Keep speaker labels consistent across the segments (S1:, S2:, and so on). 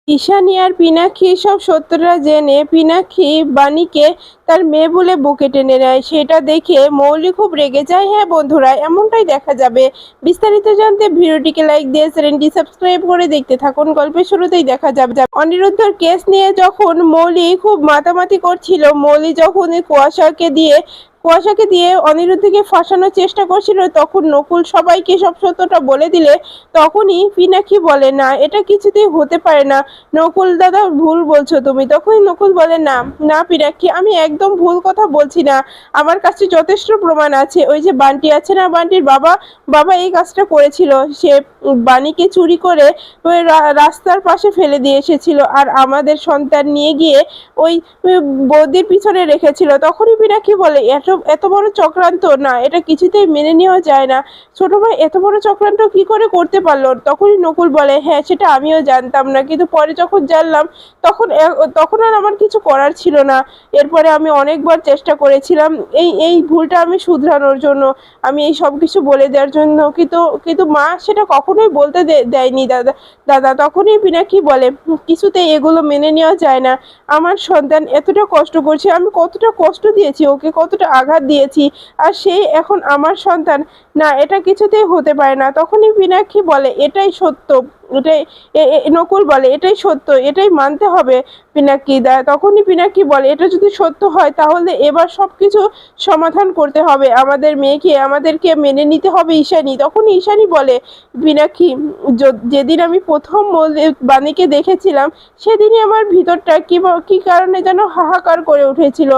S1: ঈশানী আর পিনাক্ষী সব সত্যটা জেনে পিনাক্ষী বাণীকে তার মেয়ে বলে বুকে টেনে নেয়। সেটা দেখে মৌলি খুব রেগে যায়। হ্যাঁ বন্ধুরা, এমনটাই দেখা যাবে। বিস্তারিত জানতে ভিডিওটিকে লাইক দিয়ে চ্যানেলটি সাবস্ক্রাইব করে দেখতে থাকুন। গল্পের শুরুতেই দেখা যাবে অনিরুদ্ধর কেস নিয়ে যখন মৌলি খুব মাতামাতি করছিল, মৌলি যখন কুয়াশাকে দিয়ে অনিরুদ্ধকে ফাঁসানোর চেষ্টা করছিল, তখন নকুল সবাইকে সব সত্যটা বলে দিলে তখনই পিনাক্ষী বলে, না এটা কিছুতেই হতে পারে না, নকুল দাদা ভুল বলছো তুমি। তখনই নকুল বলে, না না পিনাক্ষী, আমি একদম ভুল কথা বলছি না, আমার কাছে যথেষ্ট প্রমাণ আছে। ওই যে বান্টি আছে না, বান্টির বাবা বাবা এই কাজটা করেছিল। সে বাণীকে চুরি করে ওই রাস্তার পাশে ফেলে দিয়ে এসেছিল আর আমাদের সন্তান নিয়ে গিয়ে ওই বৌদির পিছনে রেখেছিল। তখনই পিনাক্ষী বলে, এত এত বড় চক্রান্ত, না এটা কিছুতেই মেনে নেওয়া যায় না। ছোট ভাই এত বড় চক্রান্ত কি করে করতে পারলো? তখনই নকুল বলে, হ্যাঁ সেটা আমিও জানতাম না, কিন্তু পরে যখন জানলাম তখন তখন আর আমার কিছু করার ছিল না। এরপরে আমি অনেকবার চেষ্টা করেছিলাম এই এই ভুলটা আমি শুধরানোর জন্য, আমি এই সব কিছু বলে দেওয়ার জন্য, কিন্তু কিন্তু মা সেটা কখনোই বলতে দেয়নি দাদা। তখনই পিনাকি বলে, কিছুতেই এগুলো মেনে নেওয়া যায় না, আমার সন্তান এতটা কষ্ট করছে, আমি কতটা কষ্ট দিয়েছি ওকে, কতটা আঘাত দিয়েছি, আর সেই এখন আমার সন্তান, না এটা কিছুতেই হতে পারে না। তখনই পিনাক্ষী বলে, এটাই সত্য, এটাই নকুল বলে, এটাই সত্য, এটাই মানতে হবে পিনাক্ষী দা। তখনই পিনাক্ষী বলে, এটা যদি সত্য হয় তাহলে এবার সবকিছু সমাধান করতে হবে, আমাদেরকে মেনে নিতে হবে ঈশানী। তখন ঈশানী বলে, পিনাক্ষী, যেদিন আমি প্রথম বাণীকে দেখেছিলাম সেদিনই আমার ভিতরটা কি কারণে যেন হাহাকার করে উঠেছিল,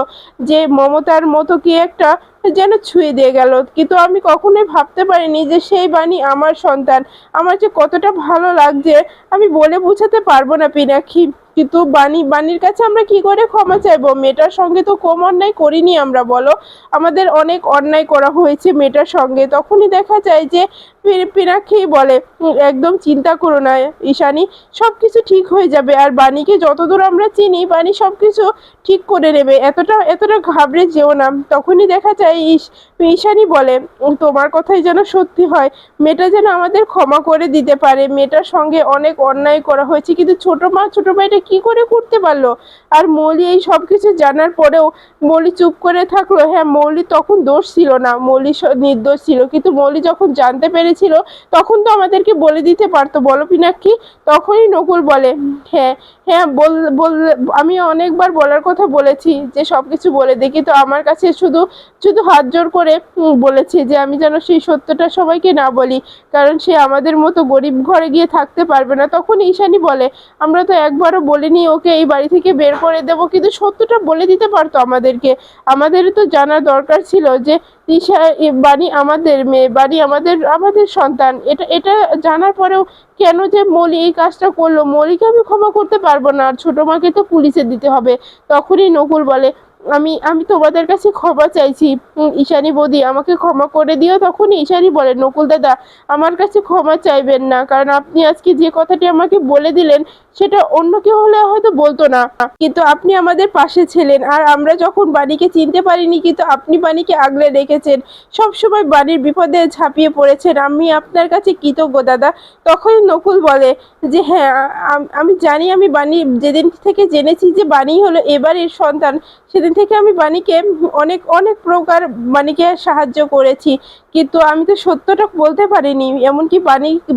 S1: যে মমতার মতো কি একটা যেন ছুঁয়ে দিয়ে গেল। কিন্তু আমি কখনোই ভাবতে পারিনি যে সেই বাণী আমার সন্তান। আমার যে কতটা ভালো লাগছে আমি বলে বোঝাতে পারবো না পিনাক্ষী। কিন্তু বাণীর কাছে আমরা কি করে ক্ষমা চাইবো? মেয়েটার সঙ্গে তো কম অন্যায় করিনি আমরা, বলো। আমাদের অনেক অন্যায় করা হয়েছে মেয়েটার সঙ্গে। তখনই দেখা যায় যে পিনাক্ষী বলে, একদম চিন্তা করো না ঈশানী, সবকিছু ঠিক হয়ে যাবে। আর বাণীকে যতদূর আমরা চিনি, বাণী সবকিছু ঠিক করে নেবে, এতটা ঘাবড়ে যেও না। তখনই দেখা যায় ঈশানী বলে, তোমার কথাই যেন সত্যি হয়, মেয়েটা যেন আমাদের ক্ষমা করে দিতে পারে। মেয়েটার সঙ্গে অনেক অন্যায় করা হয়েছে, কিন্তু ছোট ভাইটা কি করে করতে পারলো? আর মৌলি এই সব কিছু জানার পরেও মৌলি চুপ করে থাকলো। হ্যাঁ, মৌলি তখন দোষ ছিল না, মৌলি নির্দোষ ছিল, কিন্তু মৌলি যখন জানতে পেরেছিল তখন তো আমাদেরকে বলে দিতে পারতো, বলো পিনাক্ষী। তখনই নকুল বলে, হ্যাঁ হ্যাঁ আমি অনেকবার বলার কথা বলেছি যে সবকিছু বলে দিই, কিন্তু আমার কাছে শুধু শুধু হাত জোর করে বলেছি যে আমি যেন সেই সত্যটা সবাইকে না বলি, কারণ সে আমাদের মতো গরিব ঘরে গিয়ে থাকতে পারবে না। তখন ঈশানী বলে, আমরা তো একবারও বলিনি ওকে এই বাড়ি থেকে বের করে দেবো, কিন্তু সত্যটা বলে দিতে পারতো আমাদেরকে। আমাদেরও তো জানার দরকার ছিল যে বাড়ি আমাদের মেয়ে, বাড়ি আমাদের সন্তান। এটা এটা জানার পরেও কেন যে মৌলি এই কাজটা করলো? মৌলিকে আমি ক্ষমা করতে পারবো না, আর ছোট মাকে তো পুলিশে দিতে হবে। তখনই নকুল বলে, আমি আমি তোমাদের কাছে ক্ষমা চাইছি ঈশানী বৌদি, আমাকে ক্ষমা করে দিও। তখন ঈশানী বলে, নকুল দাদা আমার কাছে ক্ষমা চাইবেন না, কারণ আপনি আজকে যে কথাটি আমাকে বলে দিলেন সেটা অন্য কেউ হলে হয়তো বলতো না, কিন্তু আপনি আমাদের পাশে ছিলেন। আর আমরা যখন বাণীকে চিনতে পারিনি, কিন্তু আপনি বাণীকে আগলে রেখেছেন, সবসময় বাণীর বিপদে ঝাঁপিয়ে পড়েছেন, আমি আপনার কাছে কৃতজ্ঞ দাদা। তখন নকুল বলে যে, হ্যাঁ আমি জানি, আমি বাণী যেদিন থেকে জেনেছি যে বাণী হলো এবারের সন্তান, সেদিন থেকে আমি বাণীকে অনেক অনেক প্রকার বাণীকে সাহায্য করেছি, কিন্তু আমি তো সত্যটা বলতে পারিনি, এমনকি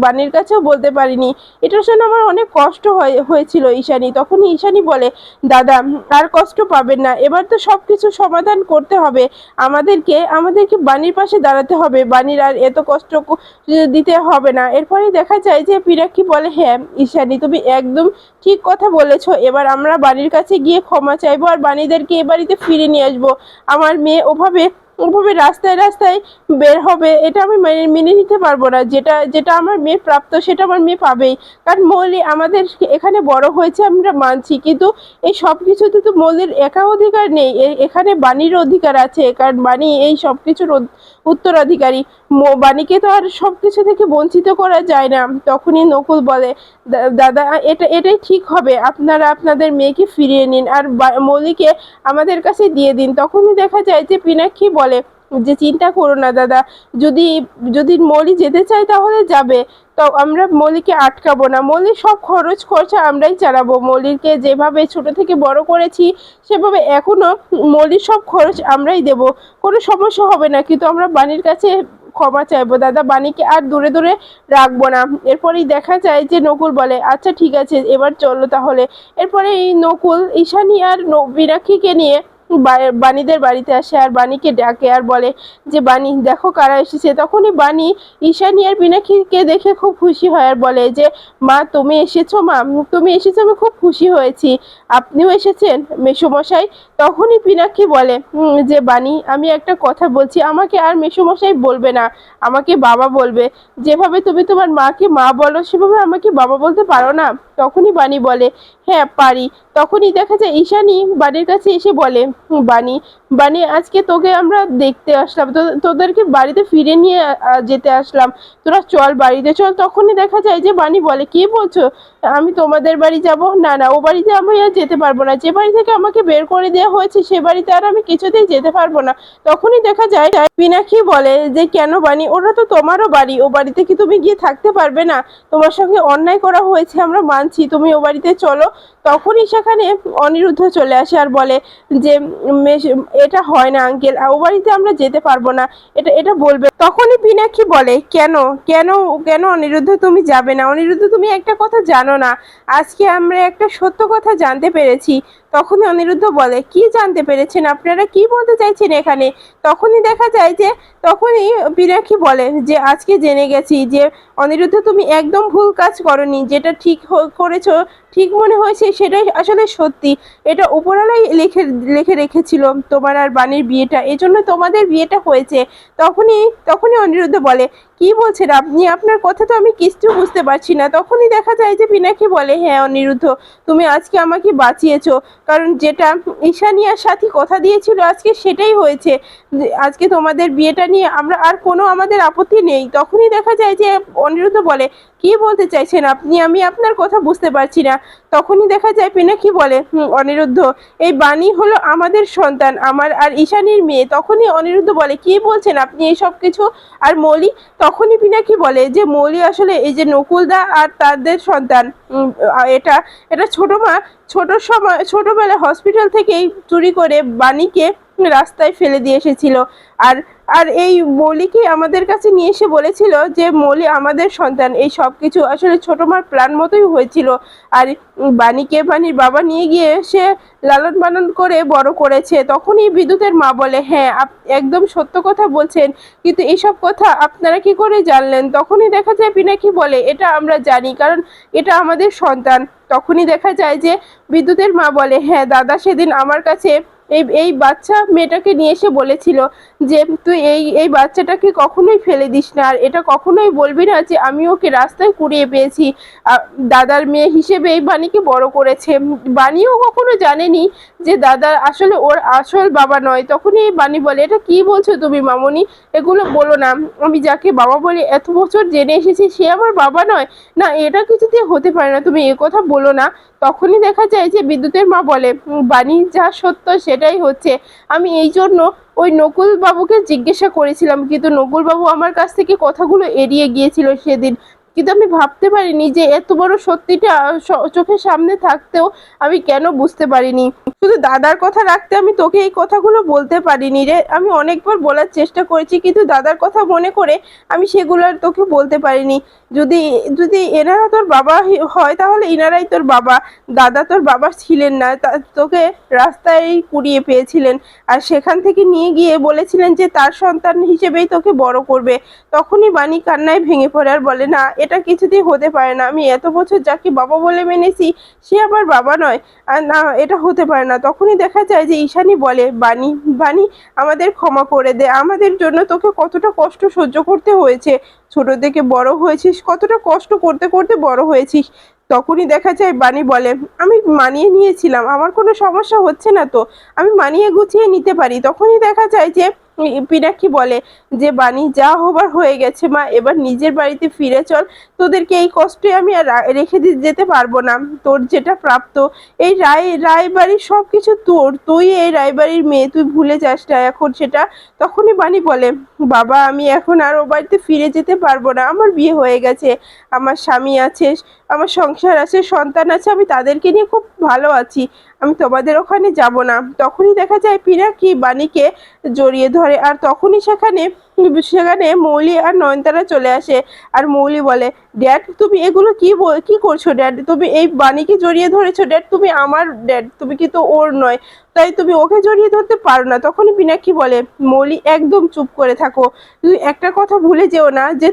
S1: বাণীর কাছেও বলতে পারিনি। এটার জন্য আমার অনেক কষ্ট হয়েছিল ঈশানী। তখন ঈশানী বলে, দাদা আর কষ্ট পাবেন না, এবার তো সবকিছু সমাধান করতে হবে, আমাদেরকে বাণীর পাশে দাঁড়াতে হবে, বাণীর আর এত কষ্ট দিতে হবে না। এরপরে দেখা যায় যে পিনাক্ষী বলে, হ্যাঁ ঈশানী তুমি একদম ঠিক কথা বলেছো, এবার আমরা বাণীর কাছে গিয়ে ক্ষমা চাইবো আর বাণীদেরকে এ বাড়িতে ফিরে নিয়ে আসবো। আমার মেয়ে ওভাবে ওভাবে রাস্তায় রাস্তায় বের হবে, এটা আমি মেনে নিতে পারবো না। যেটা যেটা আমার মেয়ে প্রাপ্ত সেটা আমার মেয়ে পাবেই, কারণ মৌলি আমাদের এখানে বড় হয়েছে আমরা মানছি, কিন্তু এই সব কিছুতে তো মৌলির একা অধিকার নেই, এখানে বাণীর অধিকার আছে, কারণ বাণী এই সব কিছুর উত্তরাধিকারী। বাণীকে তো আর সব কিছু থেকে বঞ্চিত করা যায় না। তখনই নকুল বলে, দাদা এটাই ঠিক হবে, আপনারা আপনাদের মেয়েকে ফিরিয়ে নিন আর মৌলিকে আমাদের কাছে দিয়ে দিন। তখনই দেখা যায় যে পিনাক্ষী বলে, যে চিন্তা করো না দাদা, যদি যদি মলি যেতে চায় তাহলে যাবে, তো আমরা মলিকে আটকাবো না, মলির সব খরচ খরচা আমরাই চালাবো, মলিকে যেভাবে ছোট থেকে বড় করেছি সেভাবে এখনো মলির সব খরচ আমরাই দেব, কোনো সমস্যা হবে না। কিন্তু আমরা বাণীর কাছে ক্ষমা চাইবো দাদা, বাণীকে আর দূরে দূরে রাখবো না। এরপরেই দেখা যায় যে নকুল বলে আচ্ছা ঠিক আছে এবার চলো তাহলে। এরপরে এই নকুল ঈশানী আর মীনাক্ষীকে নিয়ে বাণীদের বাড়িতে আসে আর বাণীকে ডাকে আর বলে যে বাণী দেখো কারা এসেছে। তখনই বাণী ঈশানী আর মীনাক্ষীকে দেখে খুব খুশি হয় আর বলে যে মা তুমি এসেছো, মা তুমি এসেছো, আমি খুব খুশি হয়েছি, আপনিও এসেছেন মেসোমশাই। তখনই মীনাক্ষী বলে যে বাণী আমি একটা কথা বলছি, আমাকে আর মেসোমশাই বলবে না, আমাকে বাবা বলবে, যেভাবে তুমি তোমার মাকে মা বলো সেভাবে আমাকে বাবা বলতে পারো না? তখনই বাণী বলে হ্যাঁ পারি। তখনই দেখা যায় ঈশানী বাড়ির কাছে এসে বলে বাণী, বাণী আজকে তোকে আমরা দেখতে আসলাম, তোদেরকে বাড়িতে ফিরে নিয়ে যেতে আসলাম, তোরা চল বাড়িতে চল। তখনই দেখা যায় যে বাণী বলে কি বলছো, আমি তোমাদের বাড়ি যাব না, না ও বাড়িতে আমি আর যেতে পারবো না, যে বাড়ি থেকে আমাকে বের করে দেওয়া হয়েছে সে বাড়িতে আর আমি কিছুতেই যেতে পারবো না। তখনই দেখা যায় মীনাক্ষী বলে যে কেন বাণী, ওটা তো তোমারও বাড়ি, ও বাড়িতে কি তুমি গিয়ে থাকতে পারবে না? তোমার সঙ্গে অন্যায় করা হয়েছে আমরা মানছি, তুমি ও বাড়িতে চলো। তখনই সেখানে অনিরুদ্ধ চলে আসে আর বলে যে এটা হয় না আঙ্কেল, ও বাড়িতে আমরা যেতে পারবো না, এটা এটা বলবে। তখনই মীনাক্ষী বলে কেন কেন কেন অনিরুদ্ধ তুমি যাবে না? অনিরুদ্ধ তুমি একটা কথা জানো না, আজকে আমরা একটা সত্য কথা জানতে পেরেছি। তখনই অনিরুদ্ধ বলে কি জানতে পেরেছেন আপনারা, কি বলতে চাইছেন এখানে? তখনই দেখা যায় যে তখনই মীনাক্ষী বলে যে আজকে জেনে গেছি যে অনিরুদ্ধ তুমি একদম ভুল কাজ করনি, যেটা ঠিক করেছো, ঠিক মনে হয়েছে সেটাই আসলে সত্যি, এটা উপরওয়ালাই লিখে লিখে রেখেছিল তোমার আর বাণীর বিয়েটা, এজন্য তোমাদের বিয়েটা হয়েছে। তখনই তখনই অনিরুদ্ধ বলে কি বলছেন আপনি, আপনার কথা তো আমি কিছু বুঝতে পারছি না। তখনই দেখা যায় যে পিনাকি বলে হ্যাঁ অনিরুদ্ধ, তুমি আজকে আমাকে বাঁচিয়েছো, কারণ যেটা ঈশানিয়ার সাথে কথা দিয়েছিল আজকে সেটাই হয়েছে, আজকে তোমাদের বিয়েটা নিয়ে আমরা আর কোনো আমাদের আপত্তি নেই। তখনই দেখা যায় যে অনিরুদ্ধ বলে কি বলতে চাইছেন আপনি, আমি আপনার কথা বুঝতে পারছি না। তখনই দেখা যায় পিনাকি বলে অনিরুদ্ধ, এই বাণী হলো আমাদের সন্তান, আমার আর ঈশানীর মেয়ে। তখনই অনিরুদ্ধ বলে কি বলছেন আপনি এইসব কিছু, আর মৌলি? তখনই পিনাকি বলে যে মৌলি আসলে এই যে নকুলদা আর তাদের সন্তান, এটা এটা ছোট মা ছোটবেলায় হসপিটাল থেকেই চুরি করে বাণীকে রাস্তায় ফেলে দিয়ে এসেছিল। আর আর এই মৌলিকে আমাদের কাছে নিয়ে এসে বলেছিল যে মৌলি আমাদের সন্তান, এই সব কিছু আসলে ছোট মার প্ল্যান মতোই হয়েছিল। আর বাণীর বাবা নিয়ে গিয়ে সে লালন পালন করে বড় করেছে। তখনই বিদ্যুতের মা বলে হ্যাঁ একদম সত্য কথা বলছেন, কিন্তু এইসব কথা আপনারা কি করে জানলেন? তখনই দেখা যায় পিনাকি বলে এটা আমরা জানি, কারণ এটা আমাদের সন্তান। তখনই দেখা যায় যে বিদ্যুতের মা বলে হ্যাঁ দাদা সেদিন আমার কাছে এই এই বাচ্চা মেয়েটাকে নিয়ে এসে বলেছিল যে তুই এই বাচ্চাটাকে কখনোই ফেলে দিস না, আর এটা কখনোই বলবি না যে আমি ওকে রাস্তায় কুড়িয়ে পেয়েছি, দাদার মেয়ে হিসেবে এই বাণীকে বড় করেছে। বাণীও কখনো জানেনি যে দাদা আসলে ওর আসল বাবা নয়। তখনই এই বাণী বলে এটা কি বলছো তুমি মামনি, এগুলো বলো না, আমি যাকে বাবা বলে এত বছর জেনে এসেছি সে আমার বাবা নয়, না এটা কিছুতেই হতে পারে না, তুমি এ কথা বলো না। তখনই দেখা যায় যে বিদ্যুতের মা বলে বাণী যা সত্য সেটাই হচ্ছে, আমি এই জন্য ওই নকুল বাবুকে জিজ্ঞাসা করেছিলাম, কিন্তু নকুল বাবু আমার কাছ থেকে কথাগুলো এড়িয়ে গিয়েছিল সেদিন, কিন্তু আমি ভাবতে পারিনি যে এত বড় সত্যিটা চোখের সামনে থাকতেও আমি কেন বুঝতে পারিনি। শুধু দাদার কথা রাখতে আমি তোকে এই কথাগুলো বলতে পারিনি রে, আমি অনেকবার বলার চেষ্টা করেছি কিন্তু দাদার কথা মনে করে আমি সেগুলো আর তোকে বলতে পারিনি। যদি যদি এনারা তোর বাবা হয় তাহলে এনারাই তোর বাবা, দাদা তোর বাবা ছিলেন না, তোকে রাস্তায় কুড়িয়ে পেয়েছিলেন আর সেখান থেকে নিয়ে গিয়ে বলেছিলেন যে তার সন্তান হিসেবেই তোকে বড় করবে। তখনই বাণী কান্নায় ভেঙে পড়ে আর বলে না এটা কিছুতেই হতে পারে না, আমি এত বছর যাকে বাবা বলে মেনেছি সে আমার বাবা নয়, আর না এটা হতে পারে না। তখনই দেখা যায় যে ঈশানী বলে বাণী, বাণী আমাদের ক্ষমা করে দে, আমাদের জন্য তোকে কতটা কষ্ট সহ্য করতে হয়েছে, ছোট থেকে বড় হয়েছিস, কতটা কষ্ট করতে করতে বড় হয়েছিস। তখনই দেখা যায় বাণী বলে আমি মানিয়ে নিয়েছিলাম, আমার কোনো সমস্যা হচ্ছে না তো, আমি মানিয়ে গুছিয়ে নিতে পারি। তখনই দেখা যায় যে পিনাক্ষী বলে যে বানি যা হবার হয়ে গেছে মা, এবার নিজের বাড়িতে ফিরে চল, তোদেরকে এই কষ্টে আমি আর রেখে যেতে পারবো না, তোর যেটা প্রাপ্ত এই রায়বাড়ির সব কিছু তোর, তুই এই রায়বাড়ির মেয়ে, তুই ভুলে যাস না এখন সেটা। তখনই বানি বলে বাবা আমি এখন আর ও বাড়িতে ফিরে যেতে পারবো না, আমার বিয়ে হয়ে গেছে, আমার স্বামী আছে, আমার সংসার আছে, সন্তান আছে, আমি তাদেরকে নিয়ে খুব ভালো আছি, আমি তোমাদের ওখানে যাব না। তখনই দেখা যায় পিনাকি বাণীকে জড়িয়ে ধরে, আর তখনই সেখানে সেখানে মৌলি আর নয়নতারা চলে আসে। আর মৌলি বলে ড্যাড তুমি এগুলো কি করছো ড্যাড, তুমি এই বাণীকে জড়িয়ে ধরেছো ড্যাড, তুমি আমার ড্যাড, তুমি কিন্তু ওর নয়, তাই তুমি ওকে জড়িয়ে ধরতে পারো না। তখনই পিনাক্ষী বলে মৌলি একদম চুপ করে থাকো, তুমি একটা কথা ভুলে যেও না যে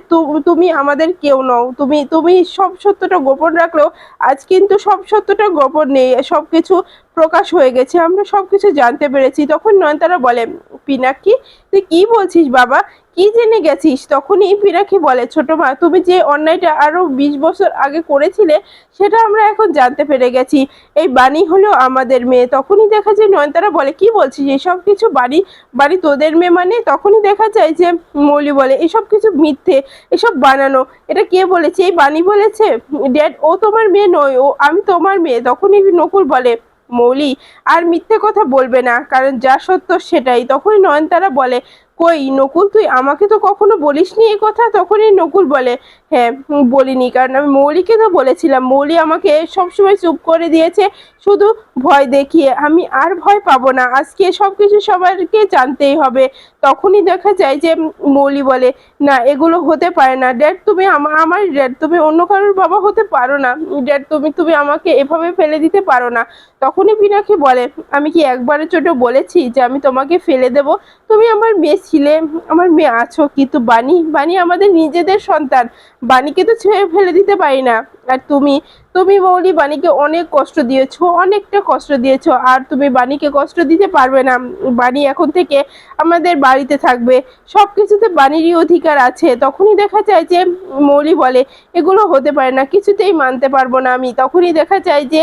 S1: তুমি আমাদের কেউ নও, তুমি তুমি সব সত্যটা গোপন রাখলেও আজ কিন্তু সব সত্যটা গোপন নেই, সবকিছু প্রকাশ হয়ে গেছে, আমরা সবকিছু জানতে পেরেছি। তখন নয়নতারা বলে পিনাক্ষী তুই কি বলছিস বাবা, কি জেনে গেছিস? তখনই পিনাক্ষী বলে ছোট মা তুমি যে অন্যায়টা আরো 20 বছর আগে করেছিলে সেটা আমরা এখন জানতে পেরে গেছি, এই বাণী হলো আমাদের মেয়ে। তখনই দেখা যায় নয়নতারা বলে কি বলছিস এসব কিছু, বাণী বাণী তোদের মেয়ে মানে? তখনই দেখা যায় যে মৌলি বলে এসব কিছু মিথ্যে, এসব বানানো, এটা কে বলেছে? এই বাণী বলেছে ড্যাড, ও তোমার মেয়ে নয়, ও আমি তোমার মেয়ে। তখনই নকুল বলে মৌলি আর মিথ্যে কথা বলবে না, কারণ যা সত্য সেটাই। তখনই নয়নতারা বলে কই নকুল তুই আমাকে তো কখনো বলিসনি এই কথা। তখনই নকুল বলে হ্যাঁ বলিনি, কারণ আমি মৌলিকে তো বলেছিলাম, মৌলি আমাকে সবসময় চুপ করে দিয়েছে শুধু ভয় দেখিয়ে, আমি আর ভয় পাবো না, আজকে সবকিছু সবাইকে জানতেই হবে। তখনই দেখা যায় যে মৌলি বলে না এগুলো হতে পারে না ড্যাড, তুমি আমার ড্যাড, তুমি অন্য কারোর বাবা হতে পারো না ড্যাড, তুমি তুমি আমাকে এভাবে ফেলে দিতে পারো না। তখনই পিনাকি বলে আমি কি একবারের জন্য বলেছি যে আমি তোমাকে ফেলে দেব? তুমি আমার মেয়ে ছিলে, আমার মেয়ে আছো, কিন্তু বাণী বাণী আমাদের নিজেদের সন্তান, বাণীকে তো ছেড়ে ফেলে দিতে পারি না। আর তুমি তুমি মৌলি বাণীকে অনেক কষ্ট দিয়েছো, অনেকটা কষ্ট দিয়েছো, আর তুমি বাণীকে কষ্ট দিতে পারবে না। বাণী এখন থেকে আমাদের বাড়িতে থাকবে, সব কিছুতে বাণীরই অধিকার আছে। তখনই দেখা যায় যে মৌলি বলে এগুলো হতে পারে না, কিছুতেই মানতে পারবো না আমি। তখনই দেখা যায় যে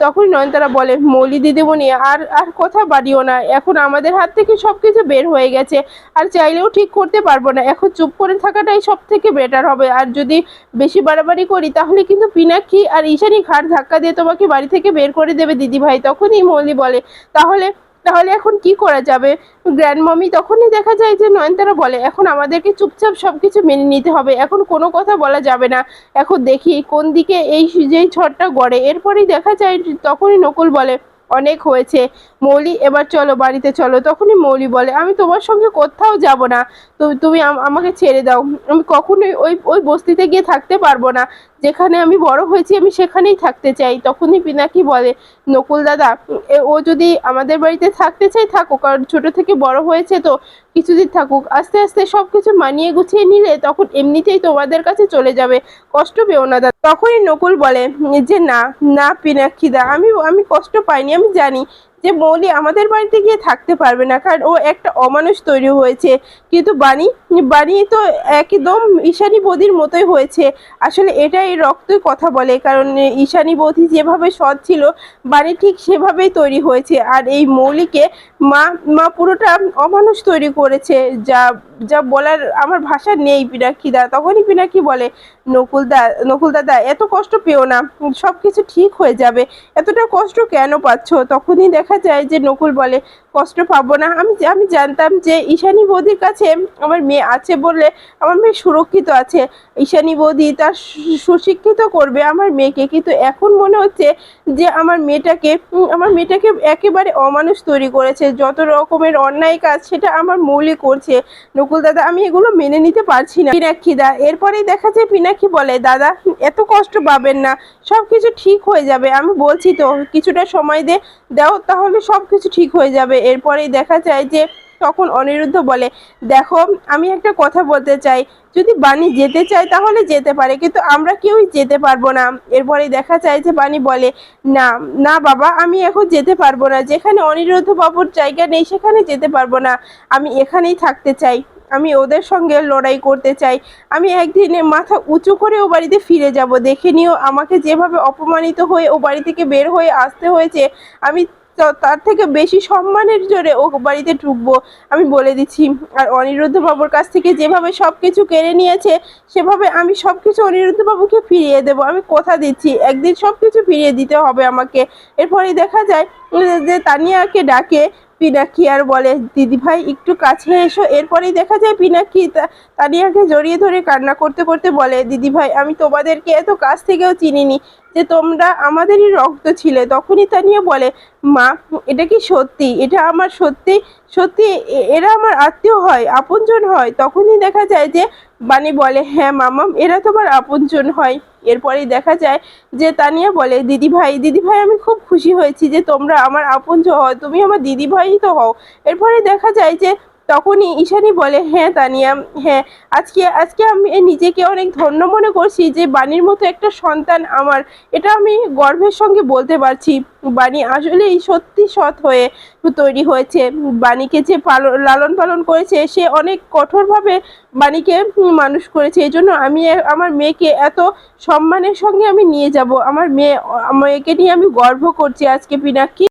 S1: তখনই নয়নতারা বলে মৌলি দিদিমণি আর আর কথা বাড়িও না, এখন আমাদের হাত থেকে সবকিছু বের হয়ে গেছে, আর চাইলেও ঠিক করতে পারবো না, এখন চুপ করে থাকাটাই সব থেকে বেটার হবে। আর যদি বেশি বাড়াবাড়ি করি তাহলে কিন্তু পিনাক্ষী আর ঈশানী ঘাড় ধাক্কা দিয়ে তোমাকে বাড়ি থেকে বের করে দেবে দিদি ভাই। তখনই মৌলি বলে তাহলে তাহলে এখন কি করা যাবে গ্র্যান্ড মমি? তখনই দেখা যায় যে নয়নতারা বলে এখন আমাদেরকে চুপচাপ সবকিছু মেনে নিতে হবে, এখন কোনো কথা বলা যাবে না, এখন দেখি কোন দিকে এই যেই ঝড়টা গড়ে। এরপরেই দেখা যায় তখনই নকুল বলে অনেক হয়েছে মৌলি, এবার চলো বাড়িতে চলো। তখনই মৌলি বলে আমি তোমার সঙ্গে কোথাও যাব না, তুমি আমাকে ছেড়ে দাও, আমি কখনোই ওই ওই বস্তিতে গিয়ে থাকতে পারবো না, যেখানে আমি বড় হয়েছি আমি সেখানেই থাকতে চাই। তখনই পিনাকি বলে নকুল দাদা ও যদি আমাদের বাড়িতে থাকতে চাই থাকুক, কারণ ছোট থেকে বড় হয়েছে তো কিছুদিন থাকুক, আস্তে আস্তে সবকিছু মানিয়ে গুছিয়ে নিলে তখন এমনিতেই তোমাদের কাছে চলে যাবে, কষ্ট পেও না দাদা। তখনই নকুল বলে যে না না পিনাক্ষীদা, আমি আমি কষ্ট পাইনি, আমি জানি যে মৌলি আমাদের বাড়িতে গিয়ে থাকতে পারবে না, কারণ ও একটা অমানুষ তৈরি হয়েছে, কিন্তু বাণী বাণী তো একদম ঈশানী বৌদির মতোই হয়েছে। আসলে এটাই রক্তই কথা বলে, কারণ ঈশানী বৌদি যেভাবে সৎ ছিল বাণী ঠিক সেভাবেই তৈরি হয়েছে, আর এই মৌলিকে মা মা পুরোটা অমানুষ তৈরি করেছে, যা যা বলার আমার ভাষা নেই পিনাক্ষীদা। তখনই পিনাক্ষী বলে নকুল দাদা এত কষ্ট পেও না, সব কিছু ঠিক হয়ে যাবে, এতটা কষ্ট কেন পাচ্ছ? তখনই দেখা যায় যে নকুল বলে কষ্ট পাবো না, আমি আমি জানতাম যে ঈশানী বৌদির কাছে আমার মেয়ে আছে বললে আমার মেয়ে সুরক্ষিত আছে, ঈশানী বৌদি তার সুশিক্ষিত করবে আমার মেয়েকে, কিন্তু এখন মনে হচ্ছে যে আমার মেয়েটাকে একেবারে অমানুষ তৈরি করেছে, যত রকমের অন্যায় কাজ সেটা আমার মৌলি করছে। নকুল দাদা আমি এগুলো মেনে নিতে পারছি না পিনাক্ষীদা। এরপরেই দেখা যায় পিনাক্ষী বলে দাদা এত কষ্ট পাবেন না, সব কিছু ঠিক হয়ে যাবে, আমি বলছি তো কিছুটা সময় দাও তাহলে সব কিছু ঠিক হয়ে যাবে। এরপরেই দেখা যায় যে তখন অনিরুদ্ধ বলে দেখো আমি একটা কথা বলতে চাই, যদি বাণী যেতে চায় তাহলে যেতে পারে, কিন্তু আমরা কেউই যেতে পারবো না। এরপরে দেখা যায় যে বাণী বলে না না বাবা আমি এখন যেতে পারবো না, যেখানে অনিরুদ্ধ বাবুর জায়গা নেই সেখানে যেতে পারবো না, আমি এখানেই থাকতে চাই, আমি ওদের সঙ্গে লড়াই করতে চাই, আমি একদিনে মাথা উঁচু করে ও বাড়িতে ফিরে যাব, দেখে নিও আমাকে যেভাবে অপমানিত হয়ে ও বাড়ি থেকে বের হয়ে আসতে হয়েছে, আমি তার থেকে বেশি সম্মানের জোরে ও বাড়িতে ঢুকবো, আমি বলে দিচ্ছি। আর অনিরুদ্ধ বাবুর কাছ থেকে যেভাবে সব কিছু কেড়ে নিয়েছে সেভাবে আমি সব কিছু অনিরুদ্ধ বাবুকে ফিরিয়ে দেবো, আমি কথা দিচ্ছি একদিন সব কিছু ফিরিয়ে দিতে হবে আমাকে। এরপরেই দেখা যায় যে তানিয়াকে ডাকে পিনাকি আর বলে দিদি ভাই একটু কাছে এসো। এরপরেই দেখা যায় পিনাকি তানিয়াকে জড়িয়ে ধরে কান্না করতে করতে বলে দিদি ভাই আমি তোমাদেরকে এত কাছ থেকেও চিনিনি যে তোমরা আমাদেরই রক্ত ছিলে। তখনই তানিয়া বলে মা এটা কি সত্যি, এটা আমার সত্যি সত্যি এরা আমার আত্মীয় হয়, আপনজন হয়। তখনই দেখা যায় যে বানি বলে হ্যাঁ মামাম এরা তোমার আপনজন হয়। এরপরেই দেখা যায় যে তানিয়া বলে দিদি ভাই আমি খুব খুশি হয়েছি যে তোমরা আমার আপনজন হও, তুমি আমার দিদি ভাই তো হও। এরপরে দেখা যায় যে তখনই ঈশানী বলে হ্যাঁ তানিয়া, হ্যাঁ আজকে আজকে আমি নিজেকে অনেক ধন্য মনে করছি যে বাণীর মতো একটা সন্তান আমার, এটা আমি গর্বের সঙ্গে বলতে পারছি। বাণী আসলেই সত্যি সৎ হয়ে তৈরি হয়েছে। বাণীকে যে লালন পালন করেছে সে অনেক কঠোরভাবে বাণীকে মানুষ করেছে। এই জন্য আমি আমার মেয়েকে এত সম্মানের সঙ্গে আমি নিয়ে যাব, আমার মেয়েকে নিয়ে আমি গর্ব করছি আজকে পিনাকি।